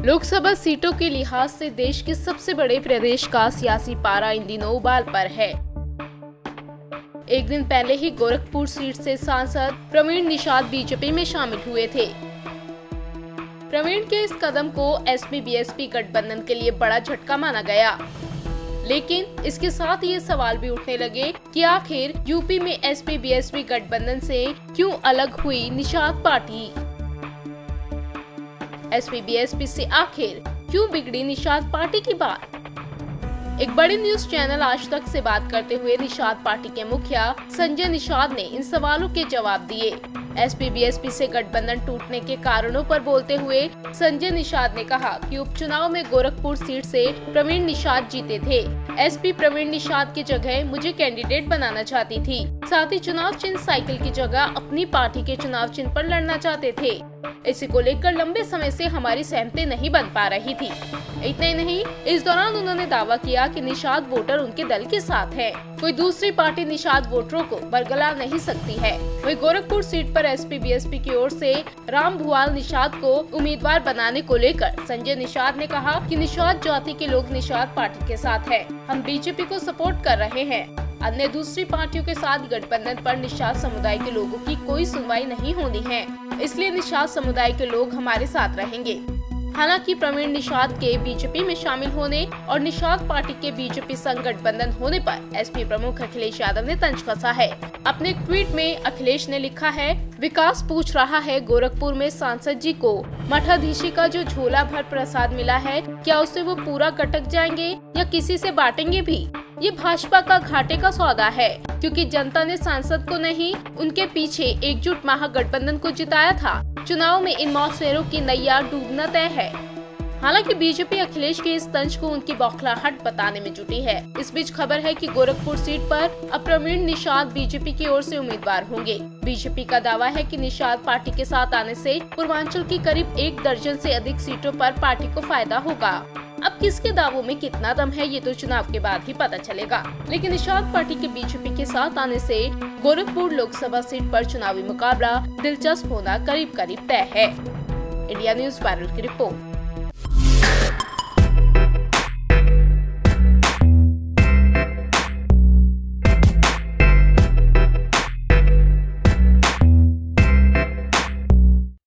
लोकसभा सीटों के लिहाज से देश के सबसे बड़े प्रदेश का सियासी पारा इन दिनों उबाल पर है। एक दिन पहले ही गोरखपुर सीट से सांसद प्रवीण निषाद बीजेपी में शामिल हुए थे। प्रवीण के इस कदम को एसपी-बीएसपी गठबंधन के लिए बड़ा झटका माना गया, लेकिन इसके साथ ये सवाल भी उठने लगे कि आखिर यूपी में एसपी-बीएसपी गठबंधन से क्यों अलग हुई निषाद पार्टी। एसपी-बीएसपी से आखिर क्यों बिगड़ी निषाद पार्टी की बात। एक बड़ी न्यूज चैनल आज तक से बात करते हुए निषाद पार्टी के मुखिया संजय निषाद ने इन सवालों के जवाब दिए। एसपी-बीएसपी से गठबंधन टूटने के कारणों पर बोलते हुए संजय निषाद ने कहा कि उपचुनाव में गोरखपुर सीट से प्रवीण निषाद जीते थे। एसपी प्रवीण निषाद की जगह मुझे कैंडिडेट बनाना चाहती थी। साथ ही चुनाव चिन्ह साइकिल की जगह अपनी पार्टी के चुनाव चिन्ह पर लड़ना चाहते थे। इसी को लेकर लंबे समय से हमारी सहमति नहीं बन पा रही थी। इतना ही नहीं, इस दौरान उन्होंने दावा किया कि निषाद वोटर उनके दल के साथ है। कोई दूसरी पार्टी निषाद वोटरों को बरगला नहीं सकती है। वही गोरखपुर सीट पर एसपी-बीएसपी की ओर से राम भुआल निषाद को उम्मीदवार बनाने को लेकर संजय निषाद ने कहा कि निषाद जाति के लोग निषाद पार्टी के साथ है। हम बीजेपी को सपोर्ट कर रहे हैं। अन्य दूसरी पार्टियों के साथ गठबंधन पर निषाद समुदाय के लोगों की कोई सुनवाई नहीं होनी है, इसलिए निषाद समुदाय के लोग हमारे साथ रहेंगे। हालांकि प्रवीण निषाद के बीजेपी में शामिल होने और निषाद पार्टी के बीजेपी संग गठबंधन होने पर एसपी प्रमुख अखिलेश यादव ने तंज कसा है। अपने ट्वीट में अखिलेश ने लिखा है, विकास पूछ रहा है गोरखपुर में सांसद जी को मठाधीशी का जो झोला भर प्रसाद मिला है, क्या उससे वो पूरा कटक जाएंगे या किसी से बांटेंगे भी। ये भाजपा का घाटे का सौदा है, क्योंकि जनता ने सांसद को नहीं, उनके पीछे एकजुट महागठबंधन को जिताया था। चुनाव में इन मौसेरों की नैया डूबना तय है। हालांकि बीजेपी अखिलेश के इस तंज को उनकी बौखलाहट बताने में जुटी है। इस बीच खबर है कि गोरखपुर सीट पर अब प्रवीण निषाद बीजेपी की ओर से उम्मीदवार होंगे। बीजेपी का दावा है कि निषाद पार्टी के साथ आने से पूर्वांचल की करीब 1 दर्जन से अधिक सीटों पर पार्टी को फायदा होगा। अब किसके दावों में कितना दम है, ये तो चुनाव के बाद ही पता चलेगा। लेकिन निषाद पार्टी के बीजेपी के साथ आने से गोरखपुर लोकसभा सीट पर चुनावी मुकाबला दिलचस्प होना करीब करीब तय है। इंडिया न्यूज वायरल की रिपोर्ट।